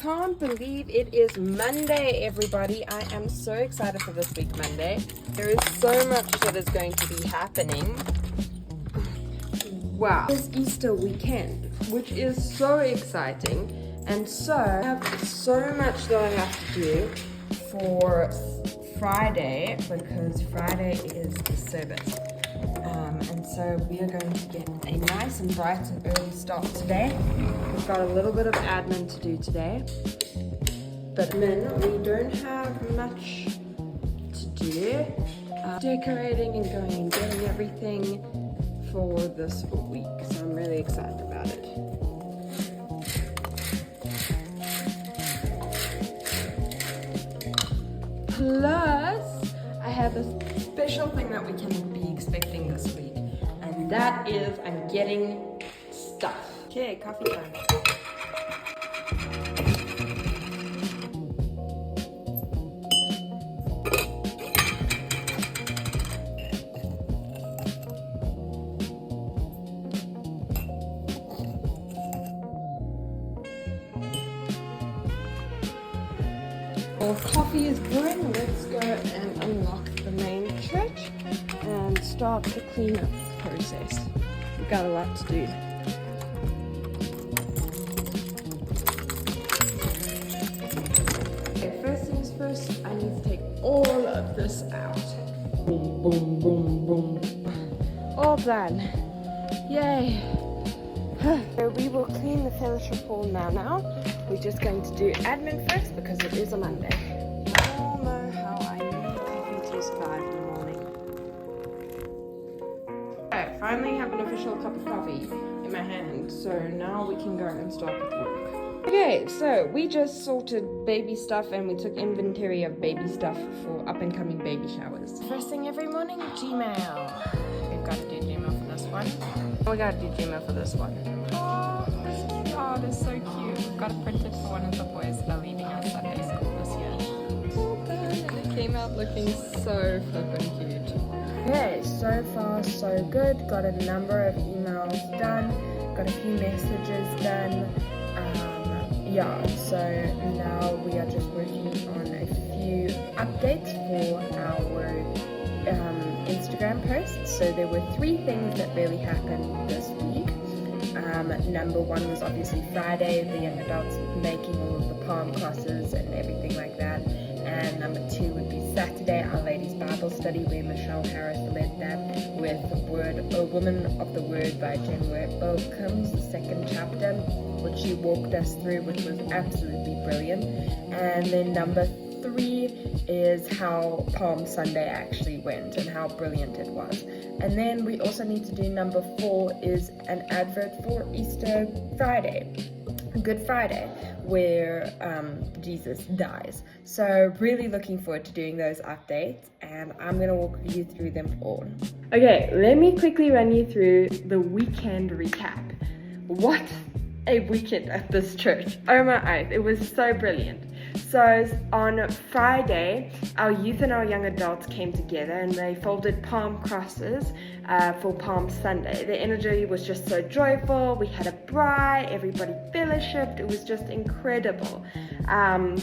can't believe it is Monday, everybody. I am so excited for this week, Monday. There is so much that is going to be happening. Wow. It's Easter weekend, which is so exciting. And so, I have so much that I have to do for Friday, because Friday is the service. And so we are going to get a nice and bright and early start today. We've got a little bit of admin to do today. But we don't have much to do. Decorating and going and getting everything for this week. So I'm really excited about it. Plus, I have a special thing that we can be expecting this week, and that is I'm getting stuff. Okay, coffee time. Well, coffee is brewing. Let's go and unlock the main church and start the cleanup process. We've got a lot to do. Okay, first things first, I need to take all of this out. Boom, boom, boom, boom. All done. Yay. So we will clean the fellowship hall now. We're just going to do admin first because it is a Monday. I all know how I need coffee to survive in the morning. Okay, finally have an official cup of coffee in my hand, so now we can go and start with work. Okay, so we just sorted baby stuff and we took inventory of baby stuff for up and coming baby showers. First thing every morning, Gmail. We've got to do Gmail for this one. We got to do Gmail for this one. Oh, this cute. Oh, this is so cute. We've got it printed for one of the boys that are leaving our Sunday school this year. All done, and it came out looking so flippin' cute. Okay, so far so good. Got a number of emails done. Got a few messages done. So now we are just working on a few updates for our Instagram posts. So there were 3 things that really happened this week. Number 1 was obviously Friday, the young adults making all of the palm crosses and everything like that. And number 2 would be Saturday, Our Lady's Bible Study, where Michelle Harris led that with A Woman of the Word by Jen Wilkins, the 2nd chapter, which she walked us through, which was absolutely brilliant. And then number 3 is how Palm Sunday actually went and how brilliant it was. And then we also need to do number 4 is an advert for Easter Friday, Good Friday, where Jesus dies. So really looking forward to doing those updates, and I'm going to walk you through them all. Okay, let me quickly run you through the weekend recap. What a weekend at this church. Oh my eyes, it was so brilliant. So on Friday, our youth and our young adults came together and they folded palm crosses for Palm Sunday. The energy was just so joyful. We had a braai, everybody fellowshipped. It was just incredible and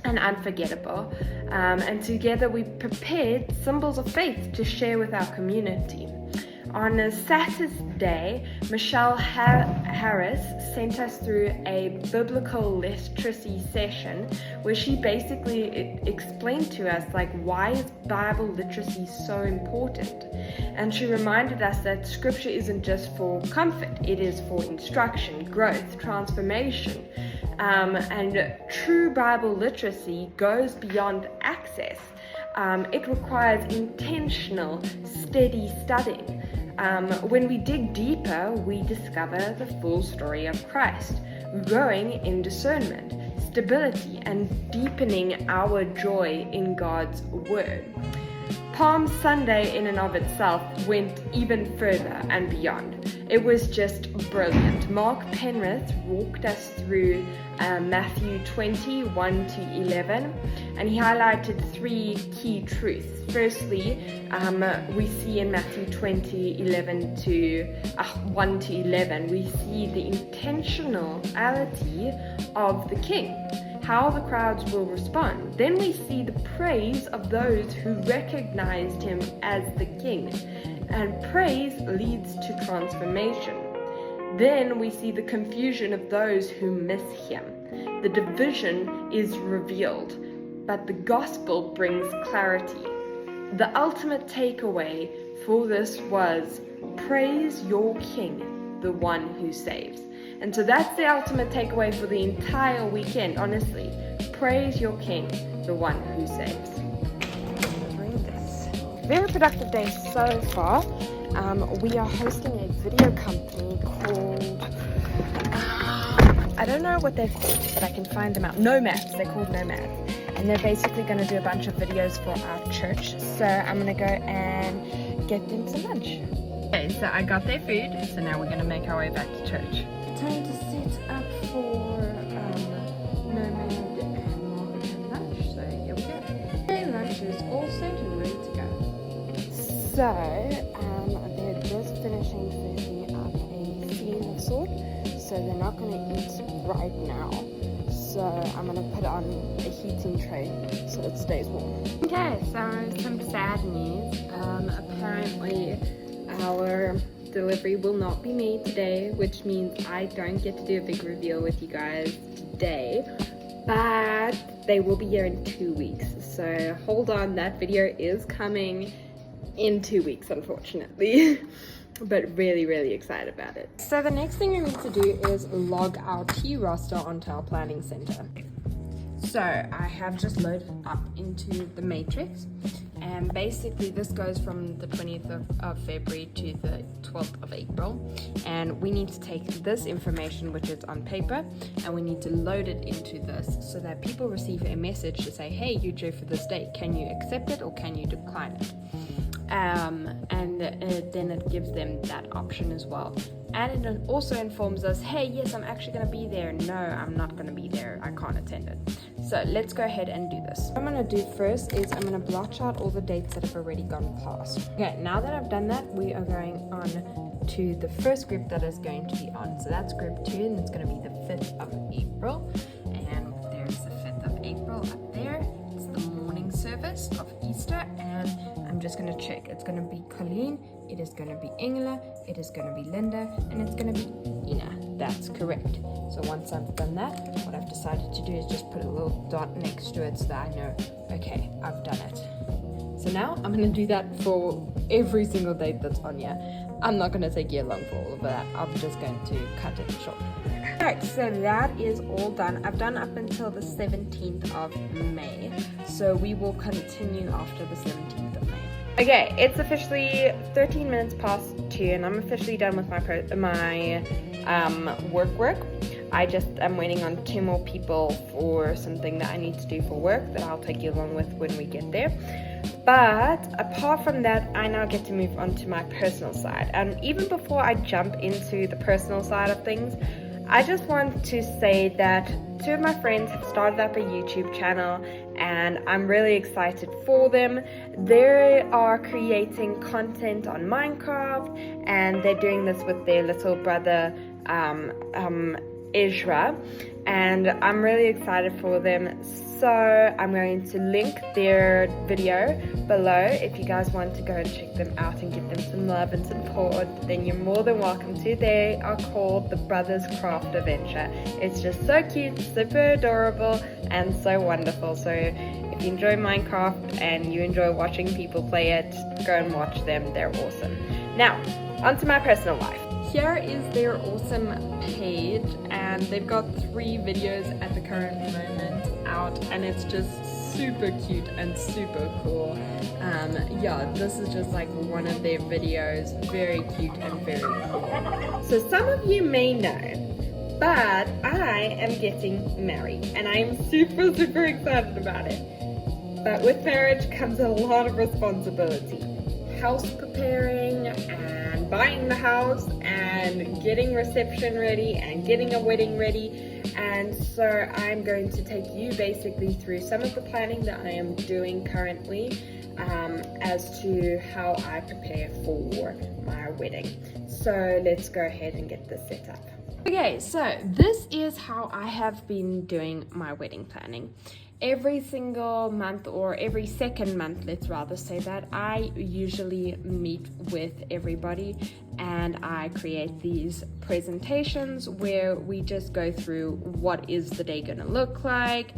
unforgettable. And together we prepared symbols of faith to share with our community. On a Saturday, Michelle Harris sent us through a biblical literacy session where she basically explained to us why is Bible literacy so important. And she reminded us that scripture isn't just for comfort, it is for instruction, growth, transformation. And true Bible literacy goes beyond access. It requires intentional, steady studying. When we dig deeper, we discover the full story of Christ, growing in discernment, stability, and deepening our joy in God's Word. Palm Sunday in and of itself went even further and beyond. It was just brilliant. Mark Penrith walked us through Matthew 20:1 to 11, and he highlighted 3 key truths. Firstly, we see in Matthew 20:1 to 11, we see the intentionality of the king, how the crowds will respond. Then we see the praise of those who recognized him as the king, and praise leads to transformation. Then we see the confusion of those who miss him. The division is revealed, but the gospel brings clarity. The ultimate takeaway for this was, praise your king, the one who saves. And so that's the ultimate takeaway for the entire weekend, honestly. Praise your king, the one who saves. Very productive day so far. We are hosting a video company called, I don't know what they're called, but I can find them out. Nomads, they're called Nomads. And they're basically going to do a bunch of videos for our church. So I'm going to go and get them some lunch. Okay, so I got their food, so now we're going to make our way back to church. Time to set up for Nomad and Mark lunch, so here we go. Their lunch is all set and ready to go. So, they're just finishing setting up a scene of sort, so they're not going to eat right now. So I'm going to put on a heating tray so it stays warm. Okay, so some sad news. Apparently our delivery will not be made today, which means I don't get to do a big reveal with you guys today, but they will be here in 2 weeks. So hold on, that video is coming in 2 weeks, unfortunately. But really excited about it. So the next thing we need to do is log our tea roster onto our planning center. So I have just loaded up into the matrix, and basically this goes from the 20th of February to the 12th of April, and we need to take this information, which is on paper, and we need to load it into this so that people receive a message to say, hey, you're due for this date, can you accept it or can you decline it? Then it gives them that option as well, and it also informs us, hey, yes, I'm actually going to be there, no, I'm not going to be there, I can't attend it. So let's go ahead and do this. What I'm going to do first is I'm going to blotch out all the dates that have already gone past. Okay, now that I've done that, we are going on to the first group that is going to be on. So that's group 2, and it's going to be the 5th of April, and there's the 5th of April up there. It's the morning service of Easter, and I'm just going to check. It's going to be Colleen, it is going to be Ingela, it is going to be Linda, and it's going to be Ina. That's correct. So once I've done that, what I've decided to do is just put a little dot next to it so that I know, okay, I've done it. So now I'm going to do that for every single date that's on here. I'm not going to take you along for all of that. I'm just going to cut it short. Alright, so that is all done. I've done up until the 17th of May. So we will continue after the 17th of May. Okay, it's officially 13 minutes past 2, and I'm officially done with my work. I just am waiting on 2 more people for something that I need to do for work that I'll take you along with when we get there. But apart from that, I now get to move on to my personal side. And even before I jump into the personal side of things, I just want to say that 2 of my friends have started up a YouTube channel, and I'm really excited for them. They are creating content on Minecraft, and they're doing this with their little brother, Ezra, and I'm really excited for them. So I'm going to link their video below. If you guys want to go and check them out and give them some love and support, then you're more than welcome to. They are called The Brothers Craft Adventure. It's just so cute, super adorable, and so wonderful. So if you enjoy Minecraft and you enjoy watching people play it, go and watch them. They're awesome. Now, onto my personal life. Here is their awesome page, and they've got 3 videos at the current moment out, and it's just super cute and super cool. Yeah, this is just like one of their videos, very cute and very cool. So some of you may know, but I am getting married, and I am super excited about it. But with marriage comes a lot of responsibility, house preparing and buying the house and getting reception ready and getting a wedding ready. And so I'm going to take you basically through some of the planning that I am doing currently as to how I prepare for my wedding. So let's go ahead and get this set up. Okay, so this is how I have been doing my wedding planning. Every single month, or every second month, let's rather say that, I usually meet with everybody and I create these presentations where we just go through what is the day going to look like.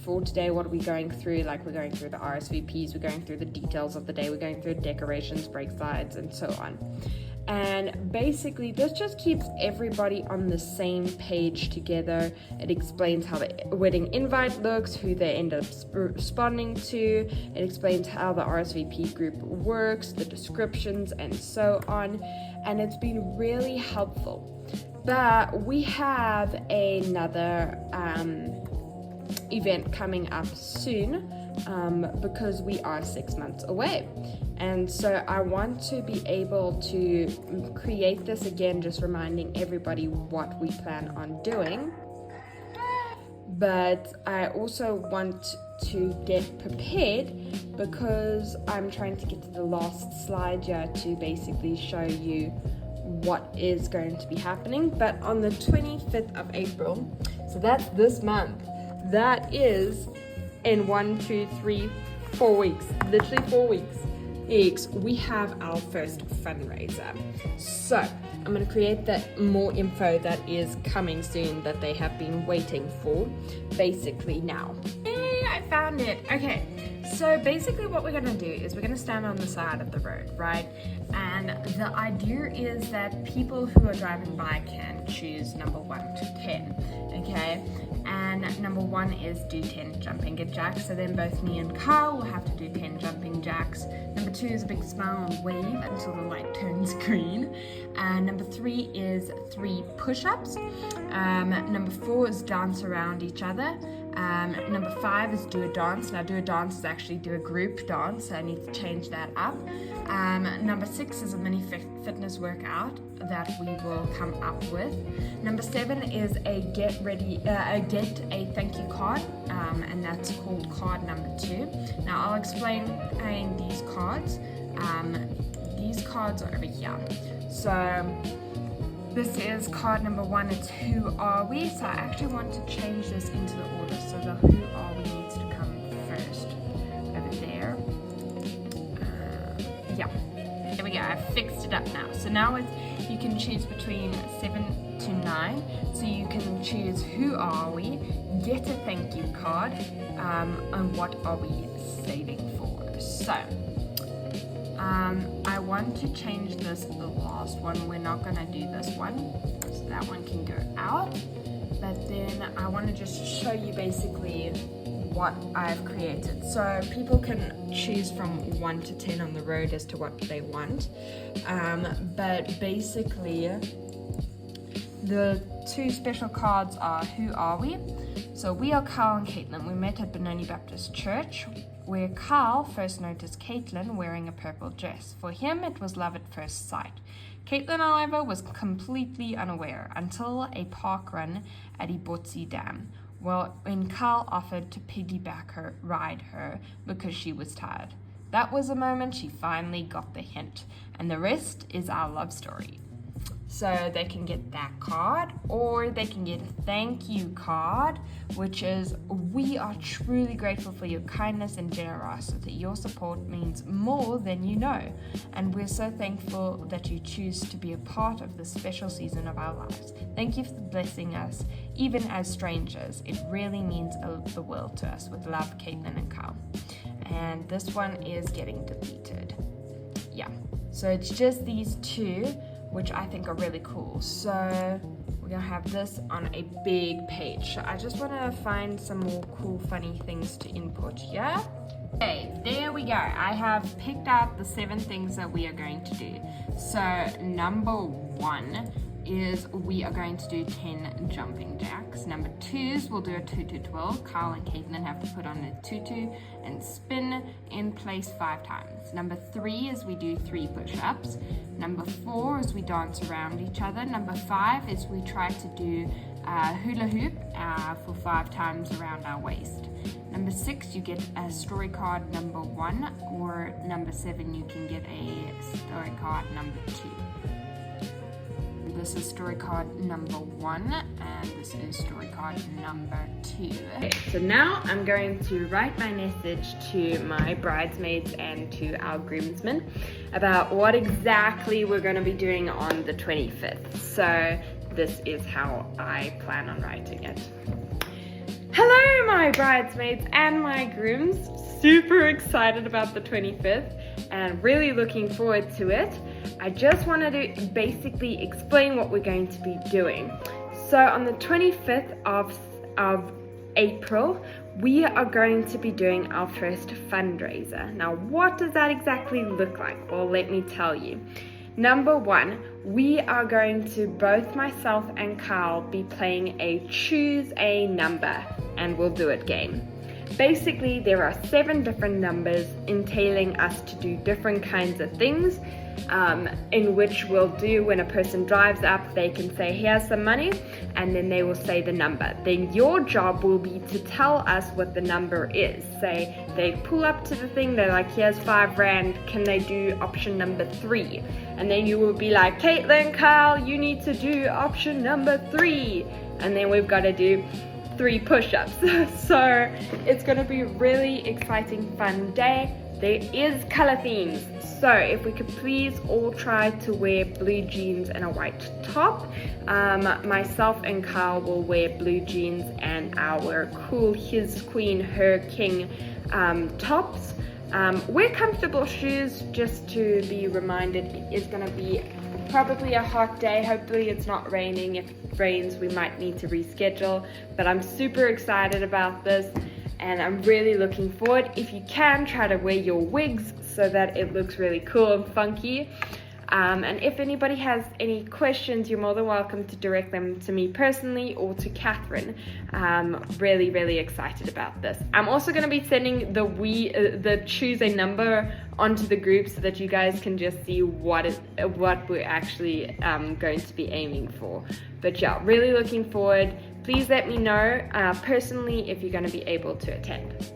For today, what are we going through? Like, we're going through the RSVPs, we're going through the details of the day, we're going through decorations, break sides, and so on. And basically this just keeps everybody on the same page together. It explains how the wedding invite looks, who they end up responding to. It explains how the RSVP group works, the descriptions, and so on. And it's been really helpful. But we have another event coming up soon because we are 6 months away. And so I want to be able to create this again, just reminding everybody what we plan on doing. But I also want to get prepared because I'm trying to get to the last slide here to basically show you what is going to be happening. But on the 25th of April, so that's this month, that is in 4 weeks, literally 4 weeks. We have our first fundraiser. So I'm going to create that more info that is coming soon that they have been waiting for basically now. Yay, I found it. Okay, so basically what we're going to do is we're going to stand on the side of the road, right? And the idea is that people who are driving by can choose number 1 to 10, okay? And number 1 is do 10 jumping jacks. So then both me and Carl will have to do 10 jumping jacks. Number 2 is a big smile and wave until the light turns green. And number 3 is 3 push-ups. Number 4 is dance around each other. Number 5 is do a dance. Now, do a dance is actually do a group dance, so I need to change that up. Number 6 is a mini fitness workout that we will come up with. Number 7 is a get a thank you card, and that's called card number 2. Now I'll explain these cards. These cards are over here. So this is card number 1, it's who are we? So I actually want to change this into the order. So the who are we needs to come first over there. Yeah, there we go, I fixed it up now. So now you can choose between 7 to 9. So you can choose who are we, get a thank you card, and what are we saving for. So I want to change this to the last one. We're not going to do this one, so that one can go out. But then I want to just show you basically what I've created. So people can choose from 1 to 10 on the road as to what they want. But basically, the 2 special cards are who are we? So we are Carl and Caitlin. We met at Benoni Baptist Church, where Carl first noticed Caitlin wearing a purple dress. For him, it was love at first sight. Caitlin, however, was completely unaware until a park run at Ibotsi Dam, when Carl offered to ride her because she was tired. That was the moment she finally got the hint, and the rest is our love story. So they can get that card, or they can get a thank you card, which is, we are truly grateful for your kindness and generosity. Your support means more than you know, and we're so thankful that you choose to be a part of this special season of our lives. Thank you for blessing us, even as strangers. It really means the world to us. With love, Caitlin and Carl. And this one is getting deleted. Yeah, so it's just these 2, which I think are really cool. So we're gonna have this on a big page. So I just wanna find some more cool, funny things to input here. Okay, there we go. I have picked out the 7 things that we are going to do. So number 1, is we are going to do 10 jumping jacks. Number 2 is we'll do a tutu twirl. Kyle and Caitlin have to put on a tutu and spin in place 5 times. Number 3 is we do 3 push-ups. Number 4 is we dance around each other. Number 5 is we try to do hula hoop for 5 times around our waist. Number 6, you get a story card number 1, or number 7, you can get a story card number 2. This is story card number 1, and this is story card number 2. Okay, so now I'm going to write my message to my bridesmaids and to our groomsmen about what exactly we're going to be doing on the 25th. So this is how I plan on writing it. Hello, my bridesmaids and my grooms. Super excited about the 25th and really looking forward to it. I just wanted to basically explain what we're going to be doing. So on the 25th of April, we are going to be doing our first fundraiser. Now, what does that exactly look like? Well, let me tell you. Number 1, we are going to, both myself and Kyle, be playing a choose a number and we'll do it game. Basically, there are 7 different numbers entailing us to do different kinds of things, in which we'll do when a person drives up, they can say, here's some money, and then they will say the number. Then your job will be to tell us what the number is. Say they pull up to the thing, they're like, here's 5 rand, can they do option number 3? And then you will be like, Caitlin, Kyle, you need to do option number 3. And then we've got to do 3 push-ups. So it's going to be a really exciting, fun day. There is color themes, so if we could please all try to wear blue jeans and a white top. Myself and Kyle will wear blue jeans and our cool his queen her king tops. Wear comfortable shoes, just to be reminded it is going to be probably a hot day. Hopefully it's not raining. If it rains, we might need to reschedule, but I'm super excited about this and I'm really looking forward. If you can, try to wear your wigs so that it looks really cool and funky. And if anybody has any questions, you're more than welcome to direct them to me personally or to Catherine. Really, really excited about this. I'm also going to be sending the choose a number onto the group so that you guys can just see what we're actually going to be aiming for. But yeah, really looking forward. Please let me know personally if you're going to be able to attend.